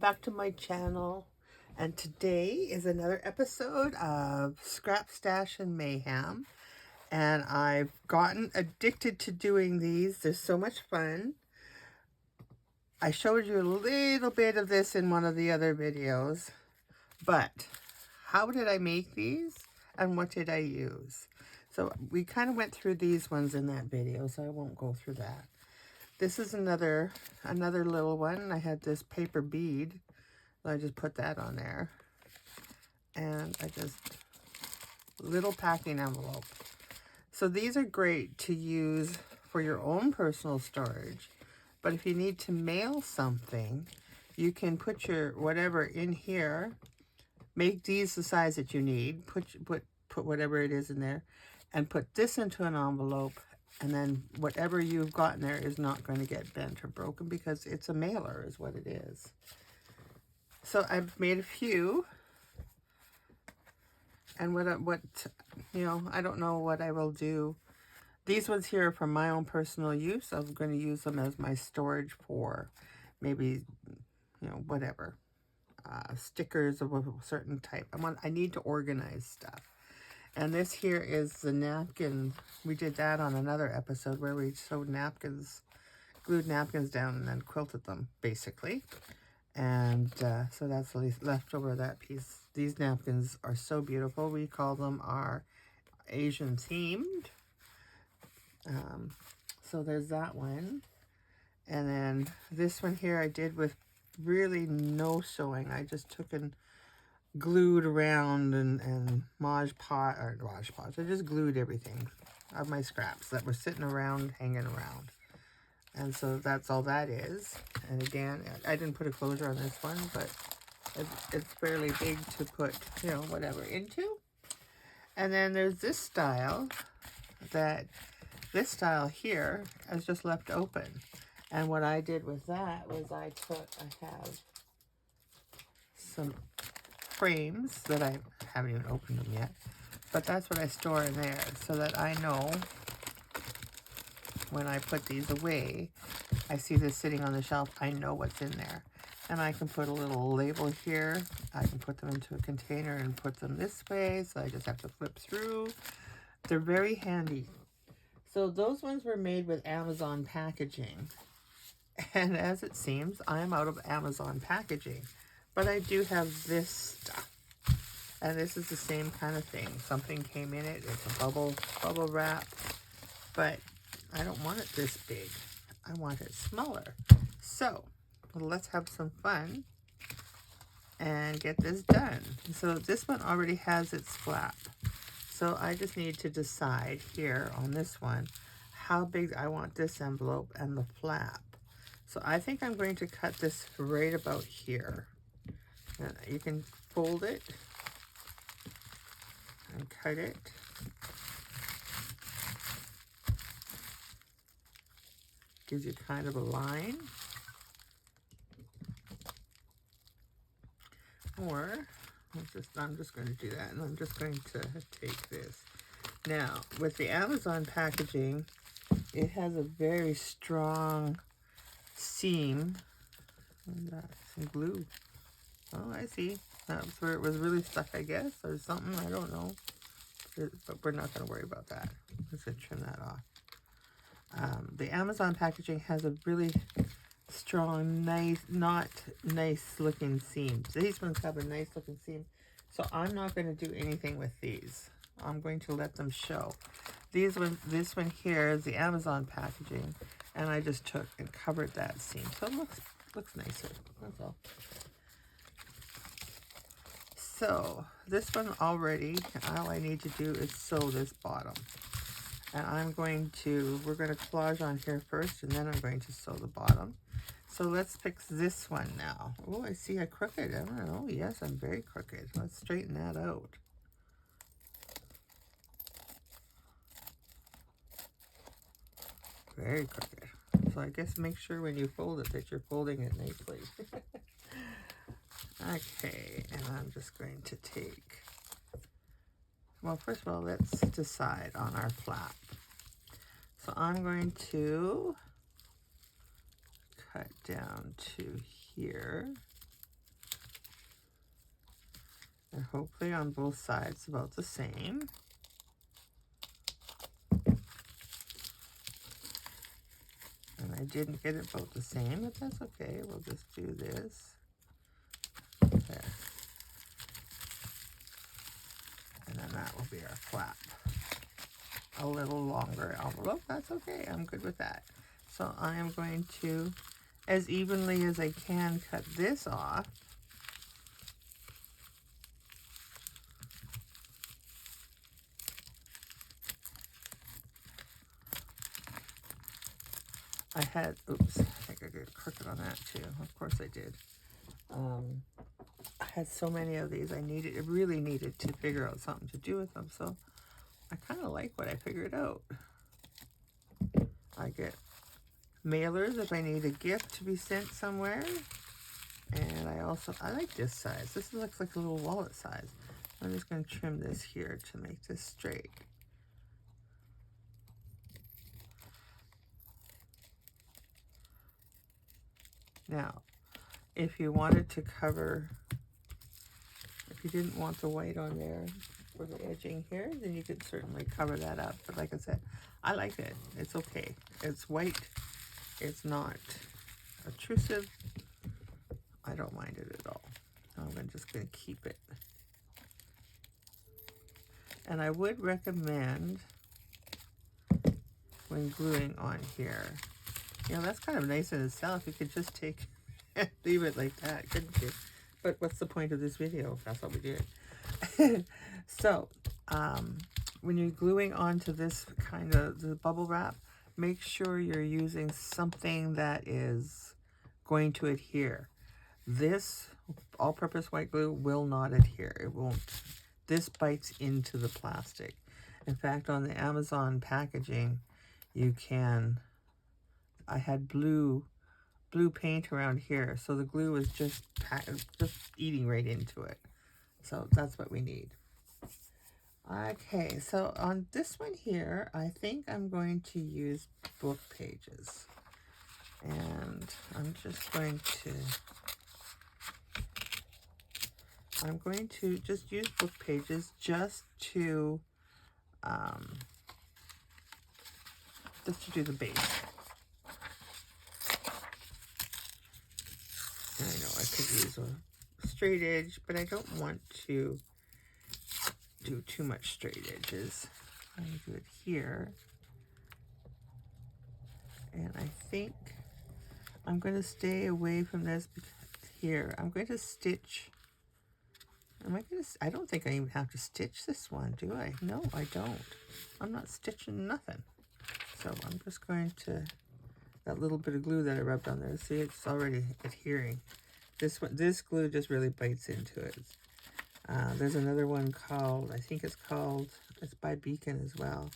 back to my channel, and today is another episode of Scrap Stash and Mayhem, and I've gotten addicted to doing these. They're so much fun. I showed you a little bit of this in one of the other videos, but how did I make these and what did I use? So we kind of went through these ones in that video, so I won't go through that. This is another little one. I had this paper bead. So I just put that on there. And I just, little packing envelope. So these are great to use for your own personal storage. But if you need to mail something, you can put your whatever in here. Make these the size that you need. Put whatever it is in there. And put this into an envelope. And then whatever you've got in there is not going to get bent or broken because it's a mailer is what it is. So I've made a few. And what you know, I don't know what I will do. These ones here are for my own personal use. I'm going to use them as my storage for maybe, you know, whatever. Stickers of a certain type. I need to organize stuff. And this here is the napkin. We did that on another episode where we sewed napkins, glued napkins down and then quilted them, basically. And so that's the left over of that piece. These napkins are so beautiful. We call them our Asian themed. So there's that one. And then this one here I did with really no sewing. I just took and glued around and Mod Podge. I just glued everything of my scraps that were sitting around, hanging around. And so that's all that is. And again, I didn't put a closure on this one, but it's fairly big to put, you know, whatever into. And then there's this style this style here is just left open. And what I did with that was I have some frames that I haven't even opened them yet, but that's what I store in there so that I know when I put these away, I see this sitting on the shelf, I know what's in there. And I can put a little label here. I can put them into a container and put them this way, so I just have to flip through. They're very handy. So those ones were made with Amazon packaging. And as it seems, I'm out of Amazon packaging. But I do have this stuff. And this is the same kind of thing. Something came in it. It's a bubble wrap. But I don't want it this big. I want it smaller. So let's have some fun and get this done. So this one already has its flap. So I just need to decide here on this one how big I want this envelope and the flap. So I think I'm going to cut this right about here. And you can fold it and cut it. Gives you kind of a line. Or I'm just going to do that, and I'm just going to take this. Now, with the Amazon packaging, it has a very strong seam. And some glue. Oh, I see. That's where it was really stuck, I guess, or something. I don't know. But we're not going to worry about that. Let's just trim that off. The Amazon packaging has a really strong, not nice looking seam. These ones have a nice looking seam. So I'm not going to do anything with these. I'm going to let them show. This one here is the Amazon packaging. And I just took and covered that seam. So it looks nicer. That's all. So this one already, all I need to do is sew this bottom. And we're going to collage on here first, and then I'm going to sew the bottom. So let's fix this one now. Oh, I see a crooked. I don't know. Yes, I'm very crooked. Let's straighten that out. Very crooked. So I guess make sure when you fold it that you're folding it nicely. Okay, and I'm just going to take, well, first of all, let's decide on our flap. So I'm going to cut down to here. They're hopefully on both sides about the same. And I didn't get it both the same, but that's okay. We'll just do this. There. And then that will be our flap. A little longer envelope, that's okay. I'm good with that. So I am going to, as evenly as I can, cut this off. I had, oops, I think I got crooked on that too. Of course I did. I had so many of these. I really needed to figure out something to do with them. So I kind of like what I figured out. I get mailers if I need a gift to be sent somewhere. And I like this size. This looks like a little wallet size. I'm just going to trim this here to make this straight. Now, if you wanted to cover, if you didn't want the white on there for the edging here, then you could certainly cover that up. But like I said, I like it. It's okay. It's white. It's not obtrusive. I don't mind it at all. I'm just going to keep it. And I would recommend, when gluing on here, you know, that's kind of nice in itself. You could just take and leave it like that, couldn't you? But what's the point of this video? That's what we did. So, when you're gluing onto this kind of the bubble wrap, make sure you're using something that is going to adhere. This all-purpose white glue will not adhere. It won't. This bites into the plastic. In fact, on the Amazon packaging, you can, I had blue paint around here, so the glue was just eating right into it. So that's what we need. Okay, so on this one here, I think I'm going to use book pages. And I'm going to just use book pages just to do the base. And I know I could use a straight edge, but I don't want to do too much straight edges. I'm going to do it here. And I think I'm going to stay away from this because here. I'm going to stitch. I don't think I even have to stitch this one, do I? No, I don't. I'm not stitching nothing. So I'm just going to, that little bit of glue that I rubbed on there, see, it's already adhering. This glue just really bites into it. There's another one called, I think it's by Beacon as well,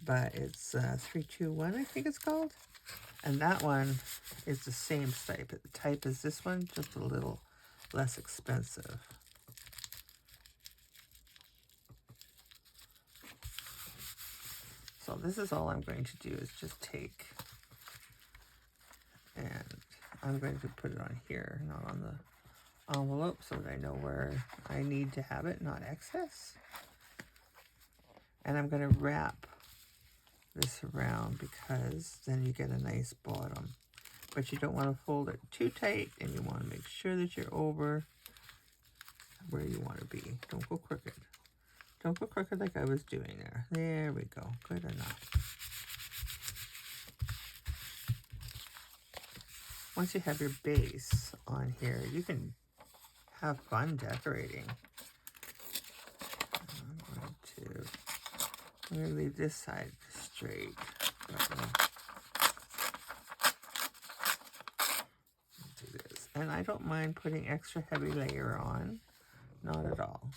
but it's 321, I think it's called. And that one is the same type as this one, just a little less expensive. So this is all I'm going to do is just take, and I'm going to put it on here, not on the envelope, so that I know where I need to have it, not excess. And I'm going to wrap this around because then you get a nice bottom. But you don't want to fold it too tight, and you want to make sure that you're over where you want to be. Don't go crooked. Don't go crooked like I was doing there. There we go. Good enough. Once you have your base on here, you can have fun decorating. I'm going to leave this side straight. Do this. And I don't mind putting extra heavy layer on. Not at all.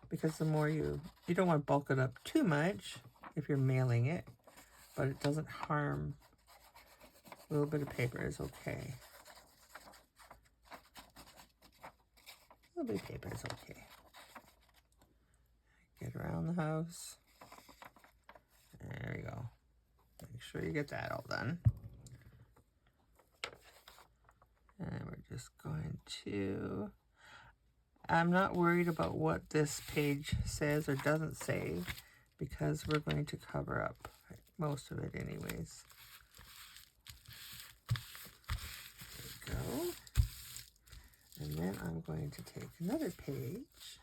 Because the more you don't want to bulk it up too much if you're mailing it, but it doesn't harm. A little bit of paper is okay. A little bit of paper is okay. Get around the house. There we go. Make sure you get that all done. And we're just going to, I'm not worried about what this page says or doesn't say because we're going to cover up most of it anyways. There we go. And then I'm going to take another page.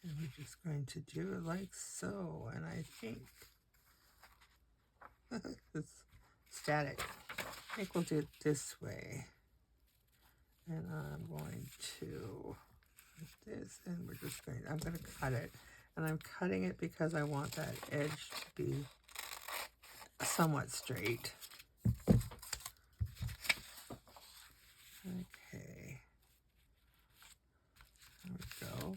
And we're just going to do it like so. And I think it's static. I think we'll do it this way. And I'm going to do this, and we're just going, I'm going to cut it. And I'm cutting it because I want that edge to be somewhat straight. Okay. There we go.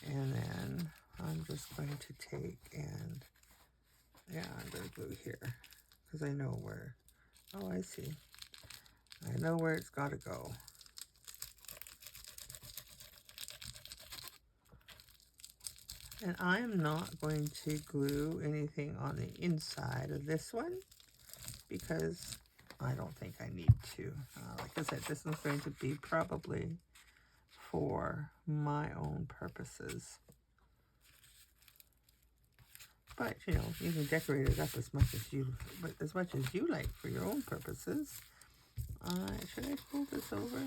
And then I'm just going to take and, yeah, I'm going to glue here because I know where, oh, I see. I know where it's got to go. And I am not going to glue anything on the inside of this one because I don't think I need to. Like I said, this is going to be probably for my own purposes. But, you know, you can decorate it up as much as you like for your own purposes. Should I fold this over?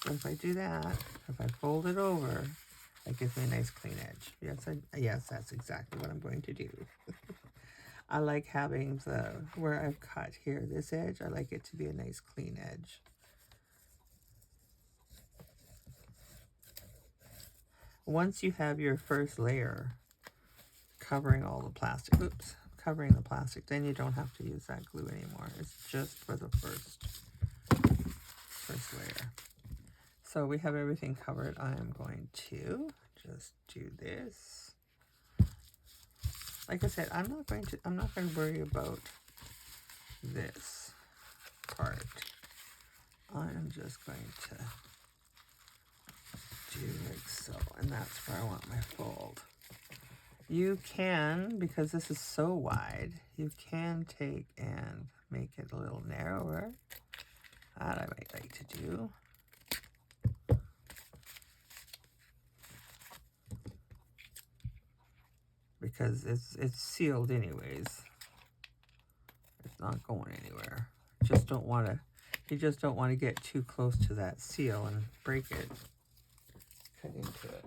So if I do that, if I fold it over, that gives me a nice clean edge. Yes, that's exactly what I'm going to do. I like having where I've cut here, this edge, I like it to be a nice clean edge. Once you have your first layer covering all the plastic, covering the plastic, then you don't have to use that glue anymore. It's just for the first layer. So we have everything covered. I am going to just do this. Like I said, I'm not going to worry about this part. I'm just going to do like so, and that's where I want my fold. You can, because this is so wide, you can take and make it a little narrower. That I might like to do. Because it's sealed anyways. It's not going anywhere. You just don't want to get too close to that seal and break it. Cut into it.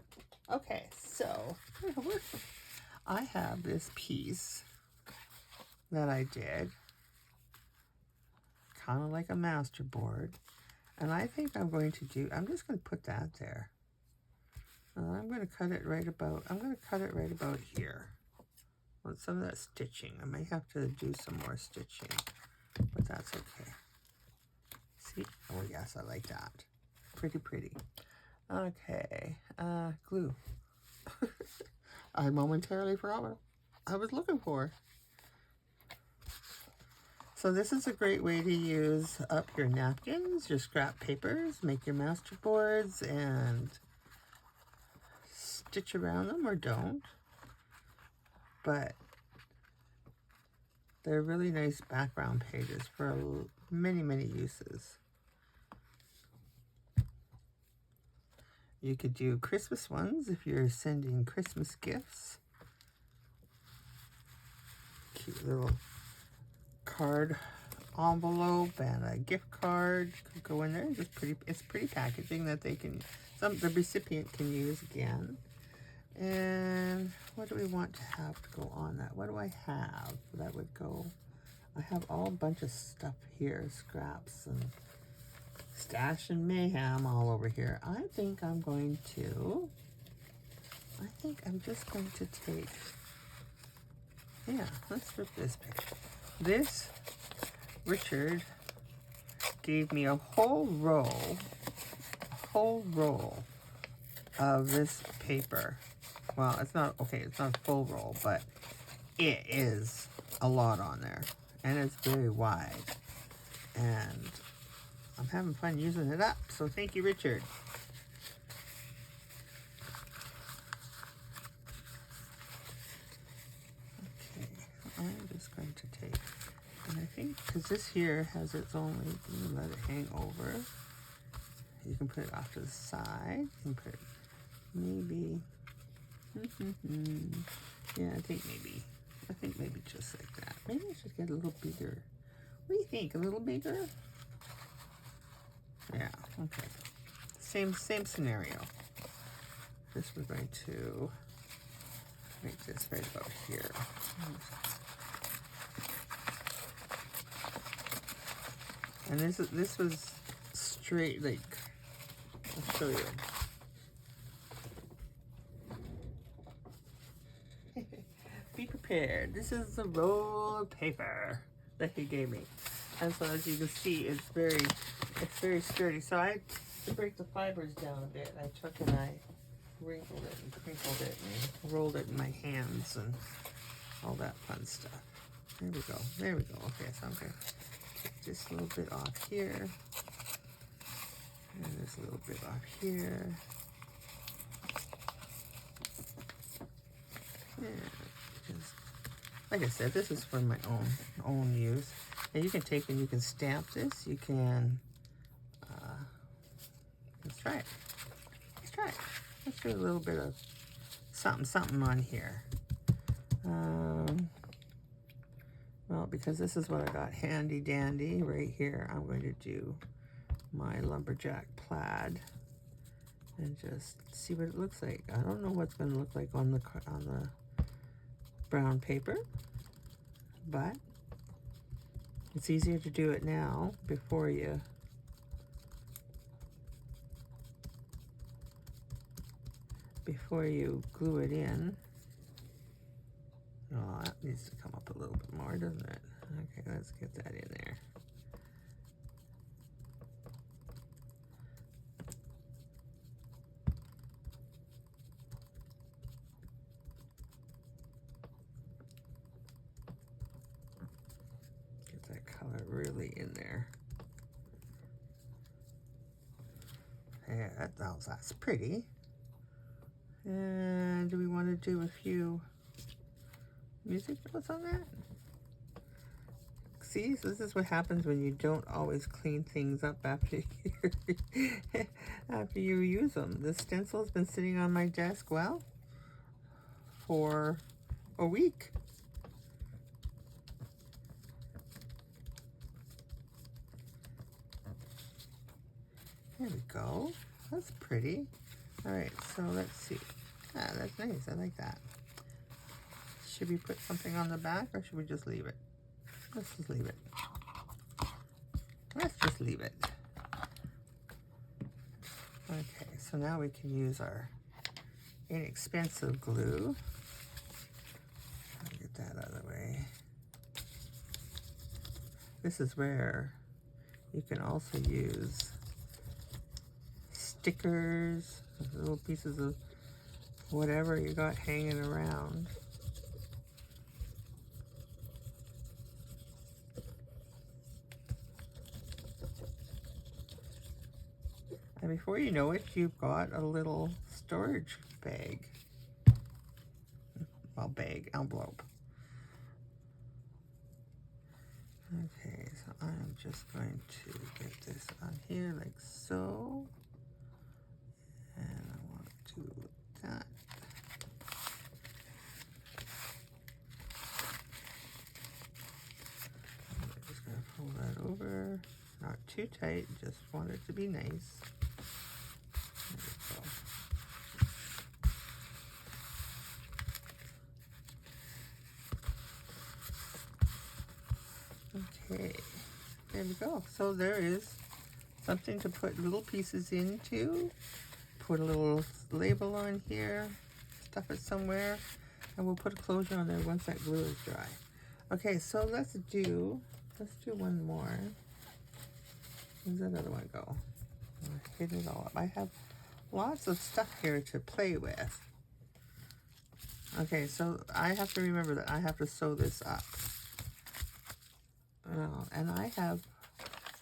Okay, so I have this piece that I did, kind of like a masterboard, and I think I'm just going to put that there. I'm going to cut it right about here. Want some of that stitching. I might have to do some more stitching, but that's okay. See? Oh yes, I like that. Pretty. Okay, glue. I momentarily forgot what I was looking for. So this is a great way to use up your napkins, your scrap papers, make your masterboards, and stitch around them or don't. But they're really nice background pages for many uses. You could do Christmas ones if you're sending Christmas gifts. Cute little card envelope and a gift card could go in there. It's pretty packaging that the recipient can use again. And what do we want to have to go on that? What do I have that would go? I have all a bunch of stuff here, scraps and stash and mayhem all over here. I think I'm just going to take, let's rip this page. This, Richard gave me a whole roll of this paper. Well, it's not a full roll, but it is a lot on there, and it's very wide, and I'm having fun using it up, so thank you, Richard. Okay, I'm just going to take, and I think because this here has its own, you can let it hang over. You can put it off to the side. You can put it maybe, yeah, I think maybe just like that. Maybe I should get a little bigger. What do you think? A little bigger? Yeah, okay. Same scenario. This we're going to make this right about here. And this was straight, like, I'll show you. Be prepared. This is the roll of paper that he gave me. And so as you can see, it's very sturdy. So to break the fibers down a bit, I took and I wrinkled it and crinkled it and rolled it in my hands and all that fun stuff. There we go. There we go. Okay, so I'm going to take this little bit off here. And this little bit off here. Yeah, because, like I said, this is for my own use. And you can take and you can stamp this. You can, let's try it. Let's try it. Let's do a little bit of something on here. Well, because this is what I got handy dandy right here, I'm going to do my lumberjack plaid and just see what it looks like. I don't know what's going to look like on the brown paper, but it's easier to do it now before you glue it in. Oh, that needs to come up a little bit more, doesn't it? Okay, let's get that in there. Get that color really in there. Yeah, that's pretty. And do we want to do a few music notes on that? See, so this is what happens when you don't always clean things up after after you use them. The stencil's been sitting on my desk, well, for a week. There we go. That's pretty. All right, so let's see. Ah, that's nice. I like that. Should we put something on the back or should we just leave it? Let's just leave it. Let's just leave it. Okay, so now we can use our inexpensive glue. I'll get that out of the way. This is where you can also use stickers, little pieces of whatever you got hanging around. And before you know it, you've got a little storage bag. Well, bag, envelope. Okay, so I'm just going to get this on here like so. And I want to do that. I'm just going to pull that over. Not too tight, just want it to be nice. Okay, there we go. So there is something to put little pieces into. Put a little label on here, stuff it somewhere, and we'll put a closure on there once that glue is dry. Okay, so let's do one more. Where's that other one go? I hid it all up. I have lots of stuff here to play with. Okay, so I have to remember that I have to sew this up. And I have,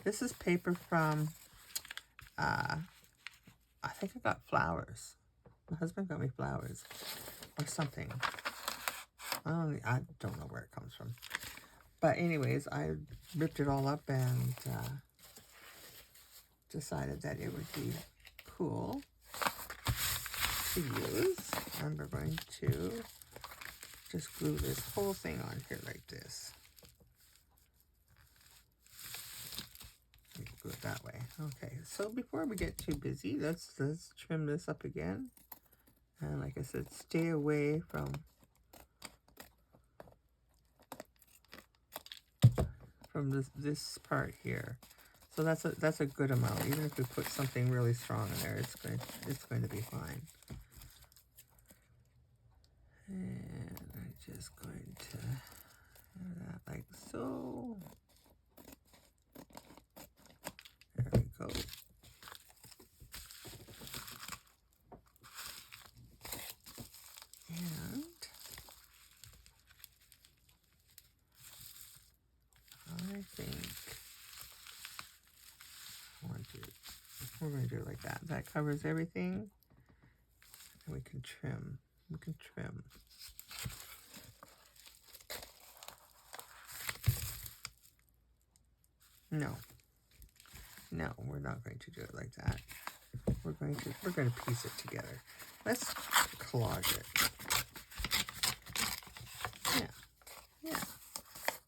this is paper from, I think I got flowers. My husband got me flowers or something. I don't know where it comes from. But anyways, I ripped it all up and decided that it would be cool to use. And we're going to just glue this whole thing on here like this. Glue it that way. Okay, so before we get too busy, let's trim this up again. And like I said, stay away from this part here. So that's a good amount. Even if we put something really strong in there, it's going to be fine. And I'm just going to do that like so. There we go. And I think we're going to do it like that. That covers everything. And we can trim. We can trim. No, we're not going to do it like that. We're going to piece it together. Let's collage it. Yeah.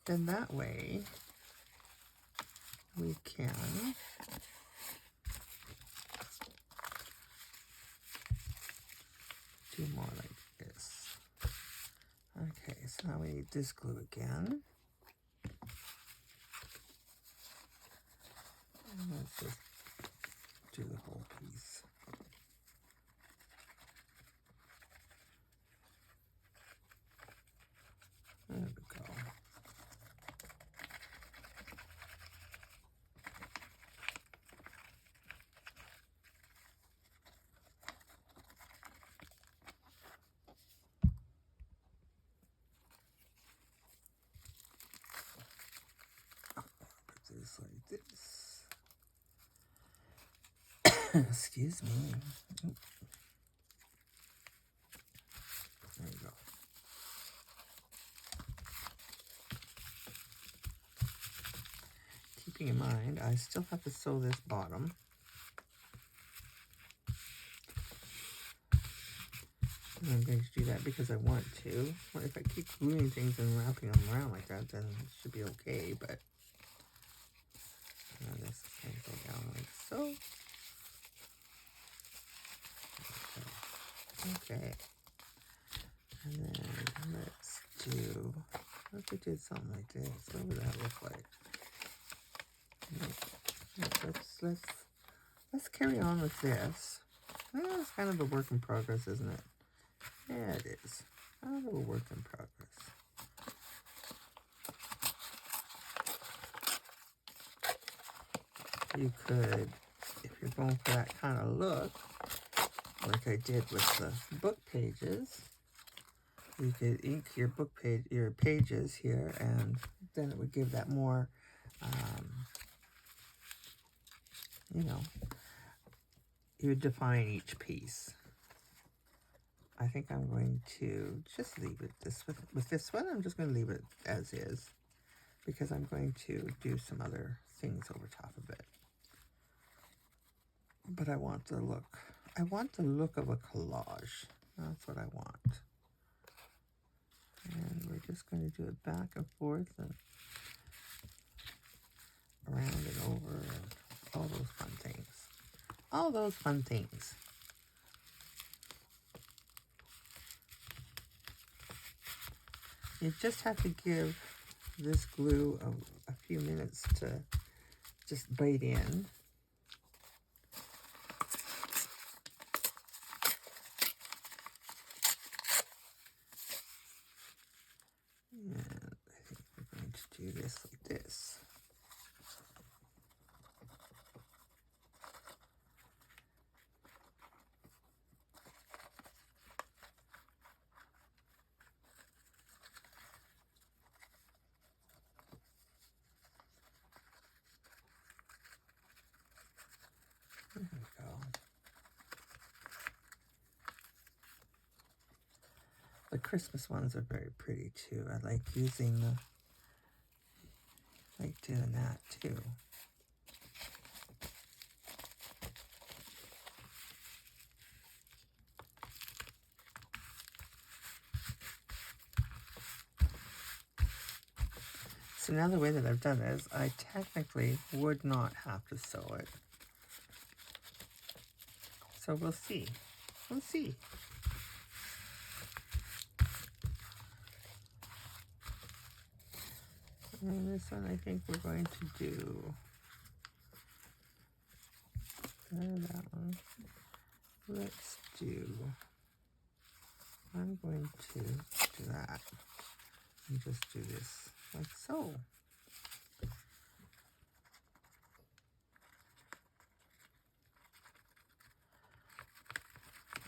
Then that way we can do more like this. Okay, so now we need this glue again. And let's just do the whole piece. There we go. Put this like this. Excuse me. Oop. There you go. Keeping in mind, I still have to sew this bottom. And I'm going to do that because I want to. Well, if I keep gluing things and wrapping them around like that, then it should be okay, but this is going to go down like so. Okay. And then let's do, what if we did something like this? What would that look like? Let's carry on with this. Well, it's kind of a work in progress, isn't it? Yeah, it is. Kind of a work in progress. You could, if you're going for that kind of look, like I did with the book pages, you could ink your pages here, and then it would give that more, you know, you would define each piece. I think I'm going to just leave it with this one. I'm just going to leave it as is because I'm going to do some other things over top of it. But I want the look. I want the look of a collage. That's what I want. And we're just going to do it back and forth and around and over and all those fun things. All those fun things. You just have to give this glue a few minutes to just bite in. And I think we're going to do this like this. There we go. The Christmas ones are very pretty too. I like using doing that too. So now the way that I've done it is I technically would not have to sew it. So we'll see. We'll see. And this one I think we're going to do. That one. Let's do. I'm going to do that. And just do this like so.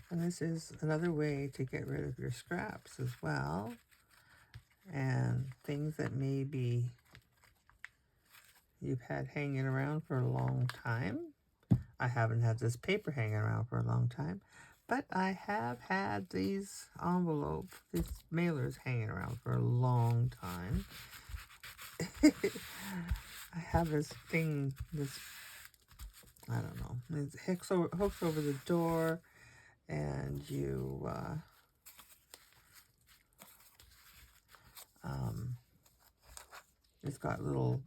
And this is another way to get rid of your scraps as well. And things that maybe you've had hanging around for a long time. I haven't had this paper hanging around for a long time, but I have had these envelopes, these mailers hanging around for a long time. I have this thing, I don't know, it hooks over the door, and you, it's got little,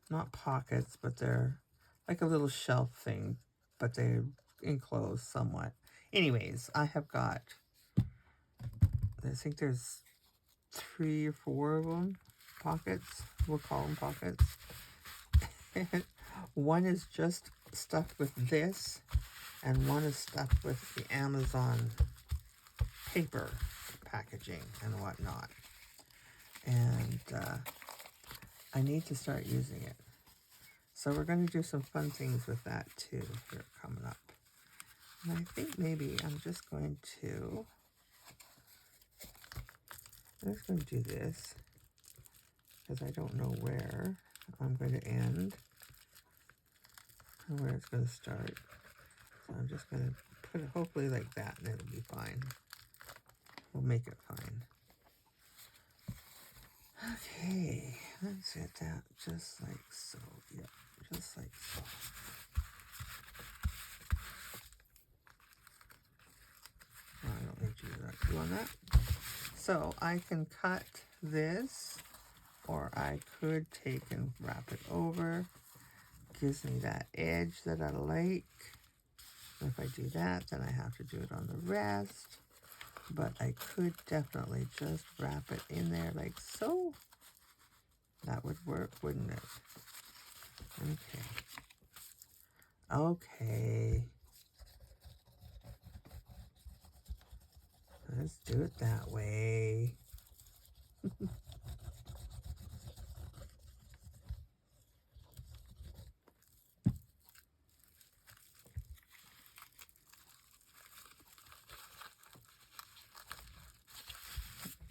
not pockets, but they're like a little shelf thing, but they're enclosed somewhat. Anyways, I have got, I think there's 3 or 4 of them, pockets, we'll call them pockets. One is just stuffed with this, and one is stuffed with the Amazon paper packaging and whatnot. And I need to start using it. So we're going to do some fun things with that too here coming up. And I think maybe I'm just going to do this, because I don't know where I'm going to end and where it's going to start. So I'm just going to put it hopefully like that, and it'll be fine. We'll make it fine. Okay, let's get that just like so. Yep, just like so. I don't need to do that glue on that. So I can cut this, or I could take and wrap it over. Gives me that edge that I like. If I do that, then I have to do it on the rest. But I could definitely just wrap it in there like so. That would work, wouldn't it? Okay. Okay. Let's do it that way.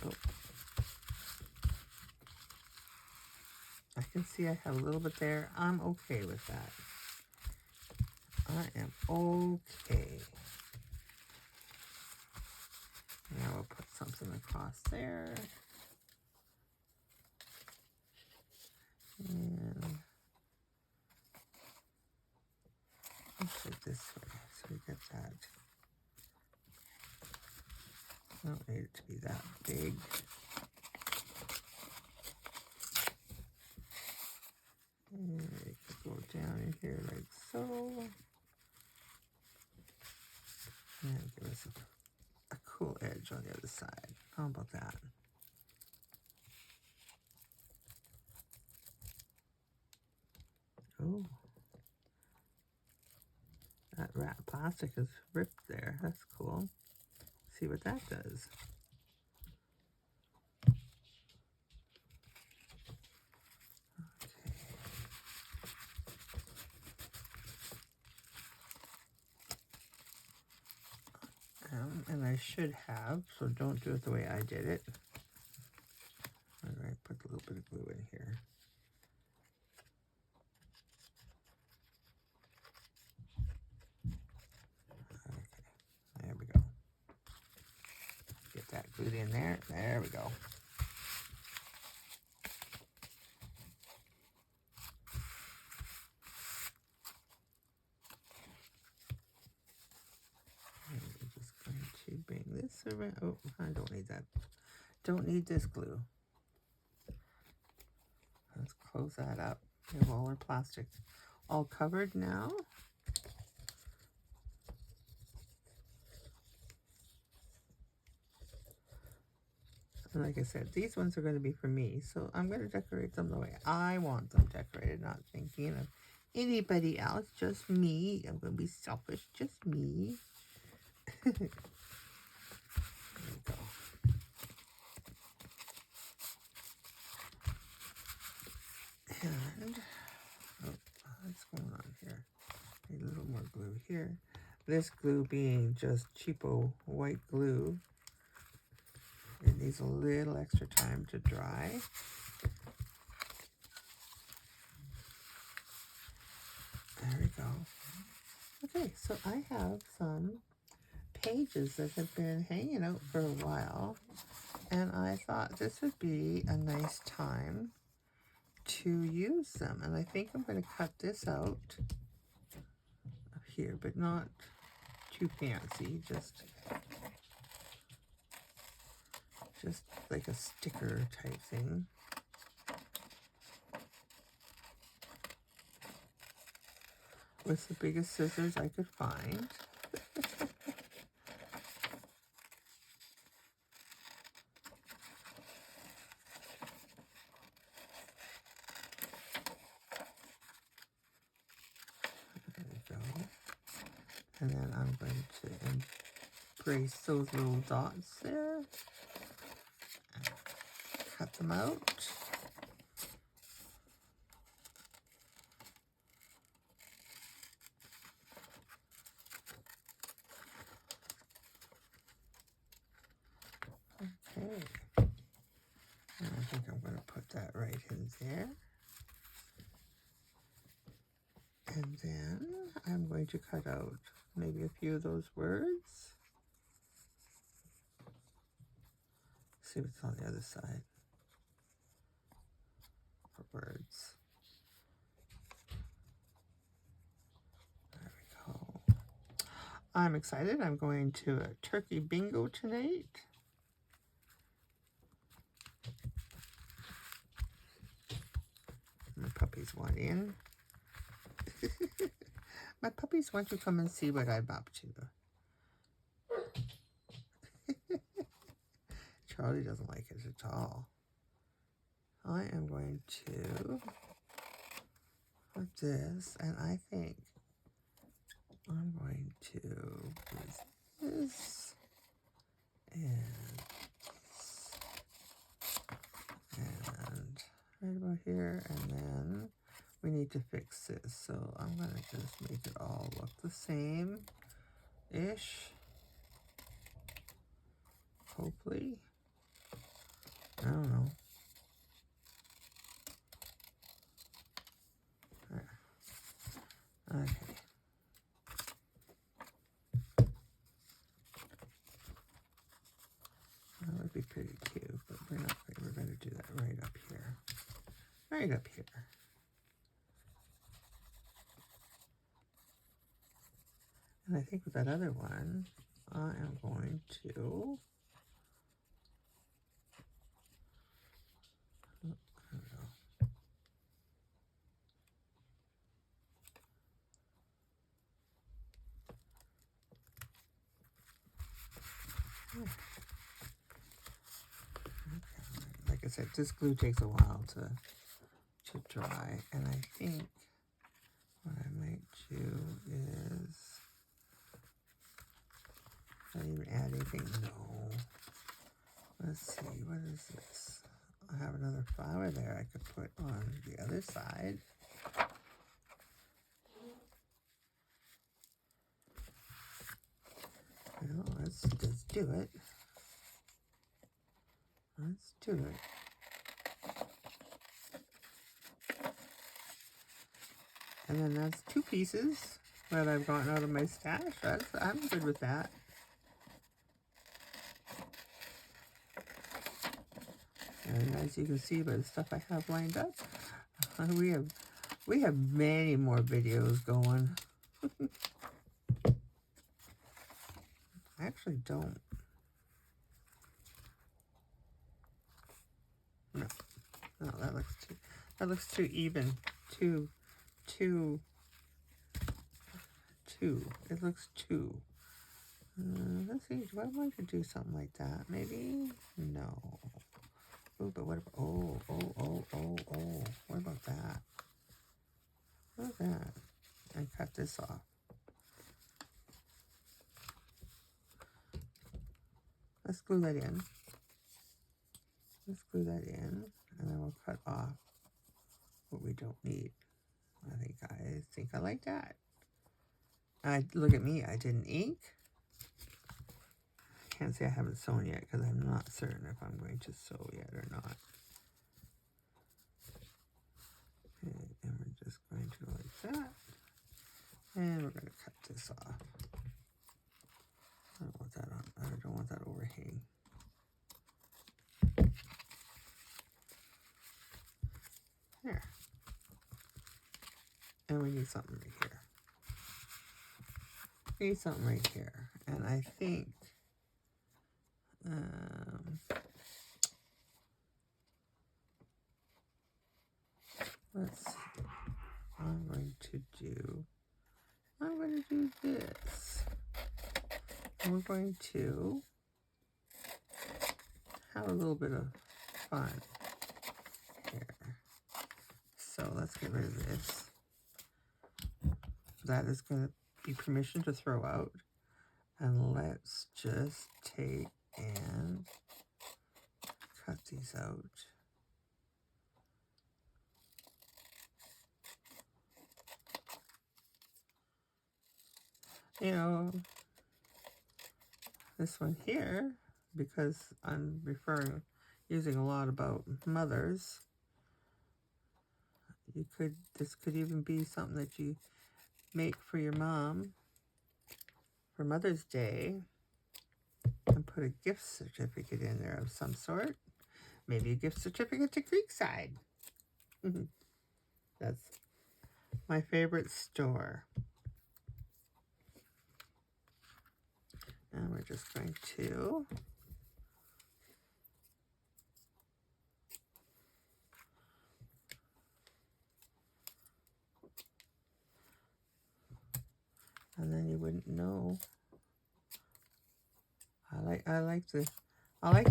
Oh. I can see I have a little bit there. I'm okay with that. I am okay. Now we'll put something across there. And let's do it this way so we get that. I don't need it to be that big. And it could go down in here like so. And give us a cool edge on the other side. How about that? Oh. That wrap plastic is ripped there. That's cool. See what that does. And I should have, so don't do it the way I did it. All right, put a little bit of glue in here. Okay, there we go. Get that glued in there. There we go. Oh, I don't need that. Don't need this glue. Let's close that up. We have all our plastic all covered now. And like I said, these ones are going to be for me, so I'm going to decorate them the way I want them decorated, not thinking of anybody else, just me. I'm going to be selfish, just me. There we go. And, oh, what's going on here? Need a little more glue here. This glue being just cheapo white glue. It needs a little extra time to dry. There we go. Okay, so I have some pages that have been hanging out for a while, and I thought this would be a nice time to use them. And I think I'm going to cut this out here, but not too fancy, just like a sticker type thing. With the biggest scissors I could find. There we go. And then I'm going to embrace those little dots there. And cut them out. Okay, and I think I'm going to put that right in there. And then I'm going to cut out maybe a few of those words. See what's on the other side for words. There we go. I'm excited. I'm going to a turkey bingo tonight. My puppies want in. My puppies want to come and see what I'm up to. Charlie doesn't like it at all. I am going to put this, and I think I'm going to use this and right about here, and then we need to fix this. So I'm going to just make it all look the same-ish. Hopefully. I don't know. There. Okay. That would be pretty cute, but we're not. We're going to do that right up here. Right up here. And I think with that other one, I am going to. Oh, there we go. Like I said, this glue takes a while to dry, and I think what I might do is, did I even add anything? No. Let's see, what is this? I have another flower there I could put on the other side. Well, let's do it. Let's do it. And then that's 2 pieces that I've gotten out of my stash. I'm good with that. And as you can see by the stuff I have lined up, we have many more videos going. I actually don't No, no, that looks too even. Two. It looks two. Let's see. Do I want to do something like that? Maybe. No. Oh, but what about? Oh. What about that? What about that? And cut this off. Let's glue that in. Let's glue that in, and then we'll cut off what we don't need. I think I like that. Look at me. I didn't ink. Can't say I haven't sewn yet because I'm not certain if I'm going to sew yet or not. Okay, and we're just going to go like that. And we're going to cut this off. I don't want that on. I don't want that overhang. There. And we need something right here. We need something right here. And I think let's see. I'm going to do this. And we're going to have a little bit of fun here. So let's get rid of this. That is going to be permission to throw out. And let's just take and cut these out. You know, this one here, because I'm using a lot about mothers, this could even be something that you make for your mom for Mother's Day and put a gift certificate in there of some sort. Maybe a gift certificate to Creekside. That's my favorite store. And we're just going to and then you wouldn't know. I like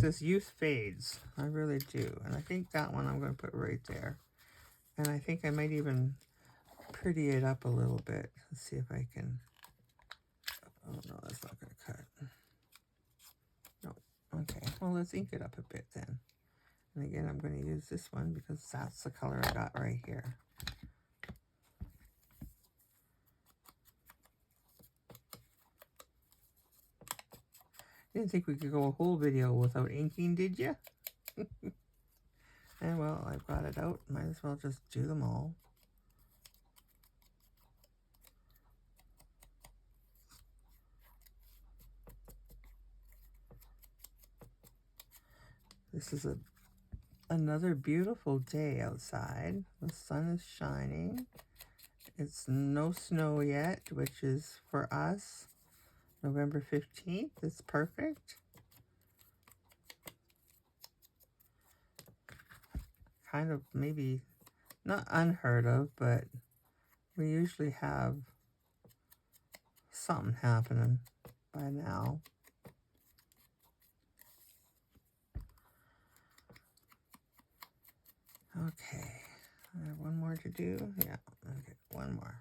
this Youth Fades. I really do. And I think that one I'm going to put right there. And I think I might even pretty it up a little bit. Let's see if I can. Oh no, that's not going to cut. No. Okay. Well, let's ink it up a bit then. And again, I'm going to use this one because that's the color I got right here. Didn't think we could go a whole video without inking, did you? And well, I've got it out. Might as well just do them all. This is another beautiful day outside. The sun is shining. It's no snow yet, which is for us November 15th. It's perfect. Kind of maybe not unheard of, but we usually have something happening by now. Okay, I have one more to do. Yeah, okay, one more.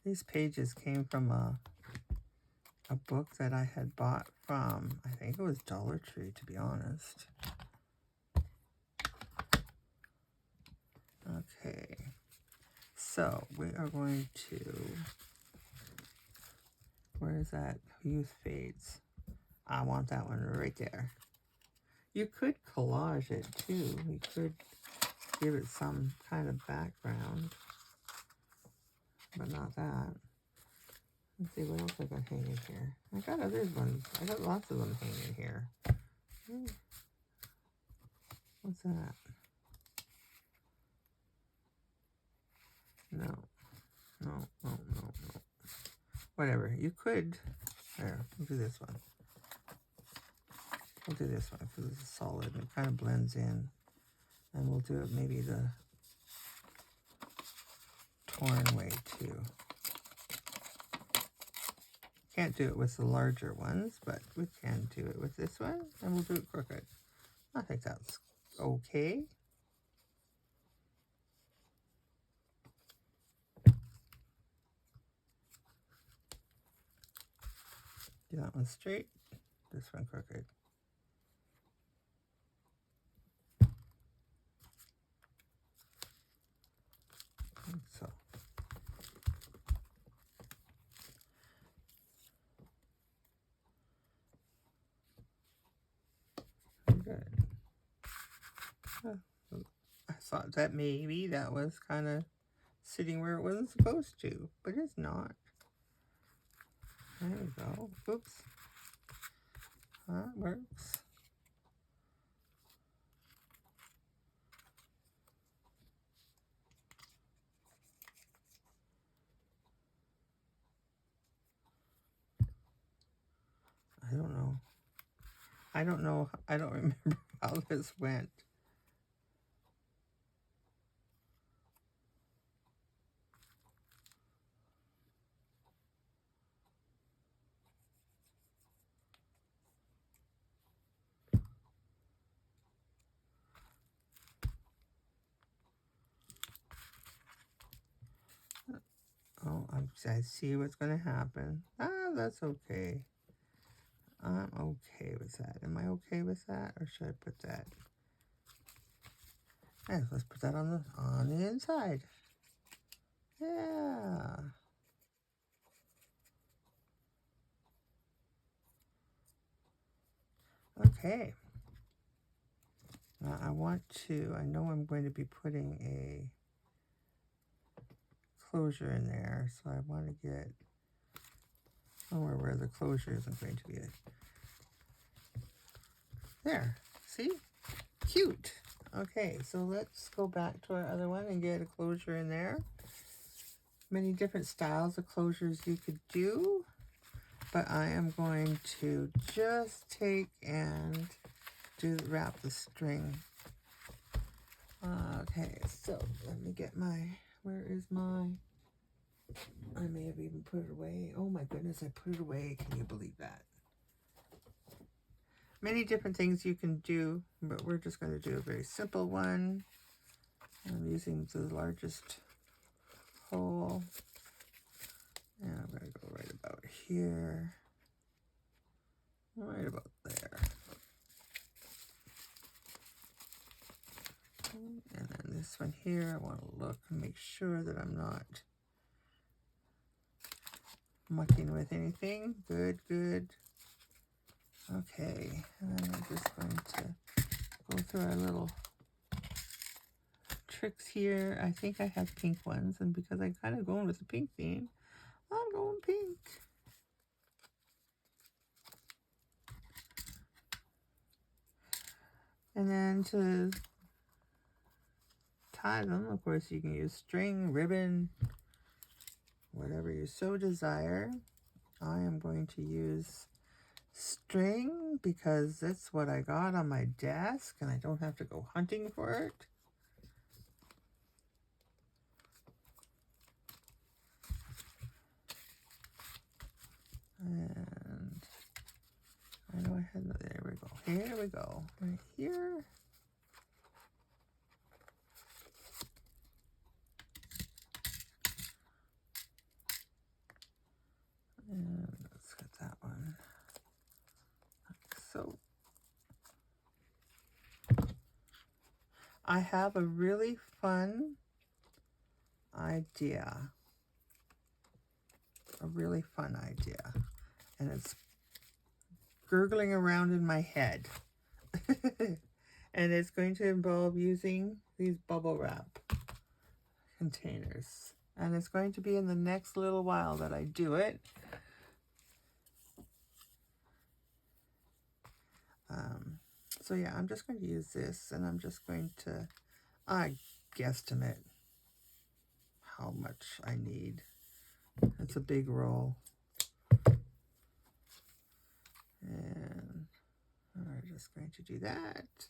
These pages came from a book that I had bought from, I think it was Dollar Tree, to be honest. Okay, so we are going to, where is that? Youth Fades. I want that one right there. You could collage it too. You could give it some kind of background, but not that. Let's see what else I got hanging here. I got other ones. I got lots of them hanging here. What's that? No. whatever. You could, there, we'll do this one. We'll do this one because it's solid and it kind of blends in. And we'll do it maybe the torn way too. Can't do it with the larger ones, but we can do it with this one, and we'll do it crooked. I think that's okay. Do that one straight, this one crooked. Like so. Good. I thought that maybe that was kind of sitting where it wasn't supposed to, but it's not. There we go. Oops. That works. I don't know. I don't know. I don't remember how this went. Oh, I see what's going to happen. Ah, that's okay. I'm okay with that. Am I okay with that, or should I put that? Yeah, let's put that on the inside. Yeah. Okay. Now I know I'm going to be putting a closure in there, so I want to get somewhere where the closure isn't going to be it. There, see? Cute. Okay, so let's go back to our other one and get a closure in there. Many different styles of closures you could do, but I am going to just take and wrap the string. Okay, so let me get where is my, I may have even put it away. Oh my goodness, I put it away. Can you believe that? Many different things you can do, but we're just going to do a very simple one. I'm using the largest hole. And I'm going to go right about here. Right about there. And then this one here, I want to look and make sure that I'm not mucking with anything. Good, good. Okay, and then we're just going to go through our little tricks here. I think I have pink ones, and because I'm kind of going with the pink theme, I'm going pink. And then to tie them, of course, you can use string, ribbon, whatever you so desire. I am going to use string because that's what I got on my desk and I don't have to go hunting for it. And I know I had, there we go. Here we go. Right here. And let's get that one. Like so. I have a really fun idea. A really fun idea. And it's gurgling around in my head. And it's going to involve using these bubble wrap containers. And it's going to be in the next little while that I do it. So yeah, I'm just going to use this and I'm just going to, I guesstimate how much I need. It's a big roll. And we're just going to do that.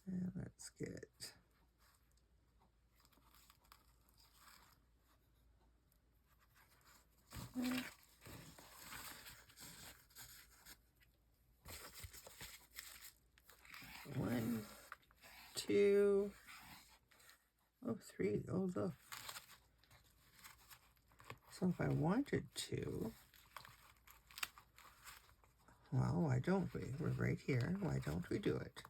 And let's get 1, 2, oh, 3. Oh, look. So if I wanted to, well, why don't we? We're right here. Why don't we do it?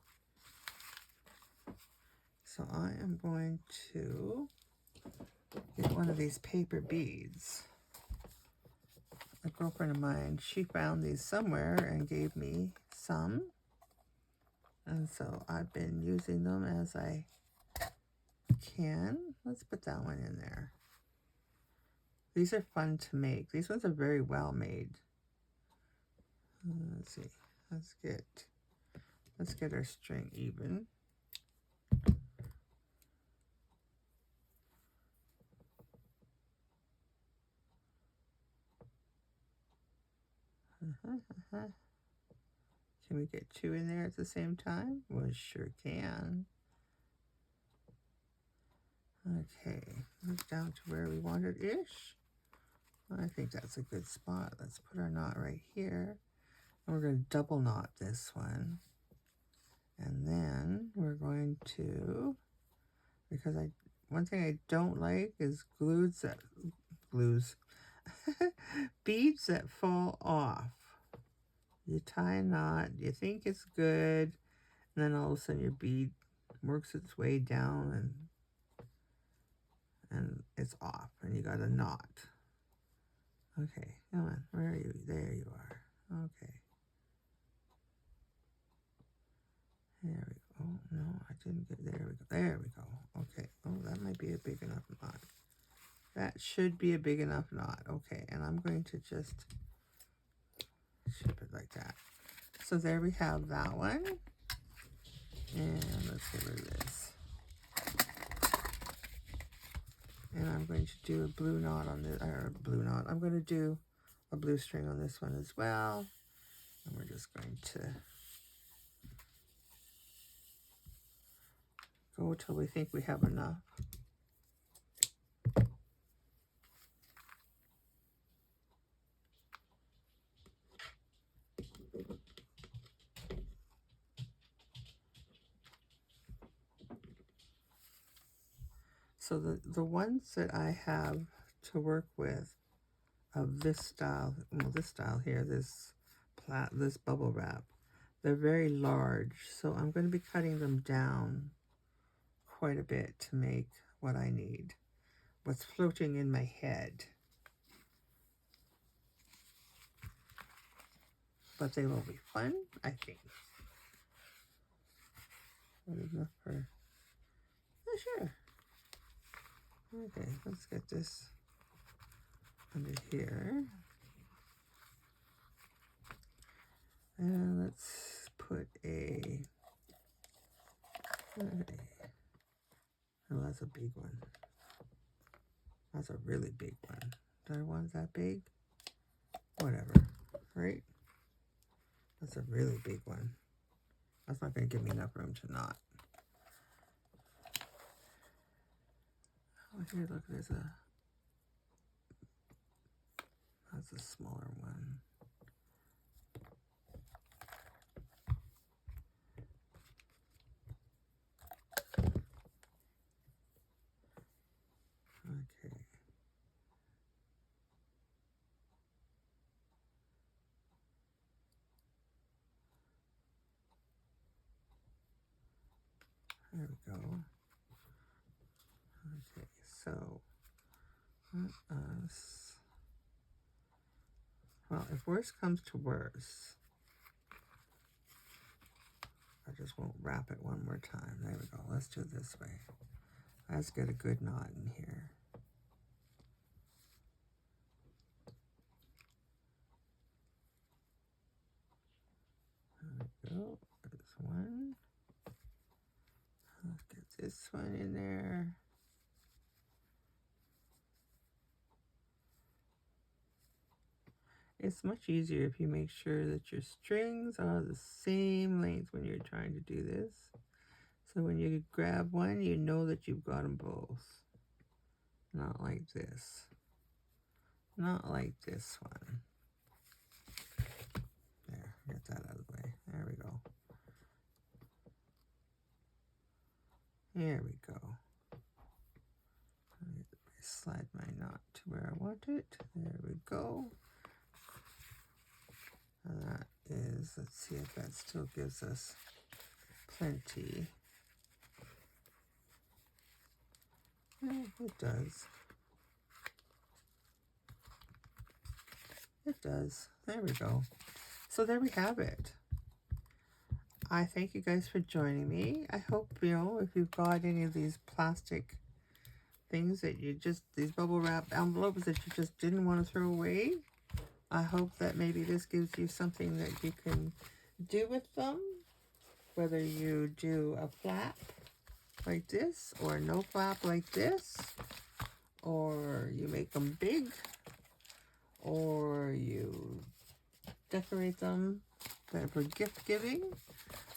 So I am going to get one of these paper beads. A girlfriend of mine, she found these somewhere and gave me some. And so I've been using them as I can. Let's put that one in there. These are fun to make. These ones are very well made. Let's see. Let's get our string even. Can we get 2 in there at the same time? Well, sure can. Okay, move down to where we wanted ish. I think that's a good spot. Let's put our knot right here. And we're going to double knot this one. And then we're going to, because one thing I don't like is beads that fall off. You tie a knot, you think it's good, and then all of a sudden your bead works its way down and it's off, and you got a knot. Okay, come on, where are you? There you are. Okay. There we go. Oh, no, I didn't get, there we go. There we go. Okay. Oh, that might be a big enough knot. That should be a big enough knot. Okay, and I'm going to just ship it like that. So there we have that one. And let's get rid of this. And I'm going to do a blue knot on this, or blue knot. I'm going to do a blue string on this one as well. And we're just going to go till we think we have enough. So the ones that I have to work with of this style, well, this style here, this bubble wrap, they're very large. So I'm going to be cutting them down quite a bit to make what I need, what's floating in my head. But they will be fun, I think. Enough for, oh, sure. Okay, let's get this under here. And let's put a, okay. Oh, that's a big one. That's a really big one. Do I want that big? Whatever, right? That's a really big one. That's not going to give me enough room to knot. Oh, here, look, that's a smaller one. Okay. There we go. Okay, so let us, well, if worse comes to worse, I just won't wrap it one more time. There we go. Let's do it this way. Let's get a good knot in here. There we go. There's one. Let's get this one in there. It's much easier if you make sure that your strings are the same length when you're trying to do this. So when you grab one, you know that you've got them both. Not like this. Not like this one. There, get that out of the way. There we go. There we go. Slide my knot to where I want it. There we go. And that is, let's see if that still gives us plenty. Yeah, it does. It does. There we go. So there we have it. I thank you guys for joining me. I hope, if you've got any of these plastic things that these bubble wrap envelopes that you just didn't want to throw away, I hope that maybe this gives you something that you can do with them. Whether you do a flap like this, or no flap like this, or you make them big, or you decorate them for gift giving,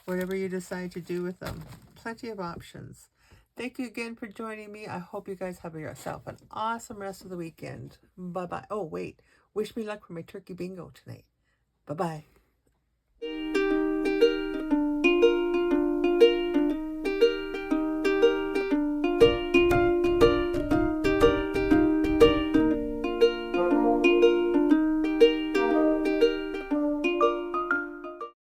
whatever you decide to do with them. Plenty of options. Thank you again for joining me. I hope you guys have yourself an awesome rest of the weekend. Bye-bye. Oh, wait. Wish me luck for my turkey bingo tonight. Bye-bye.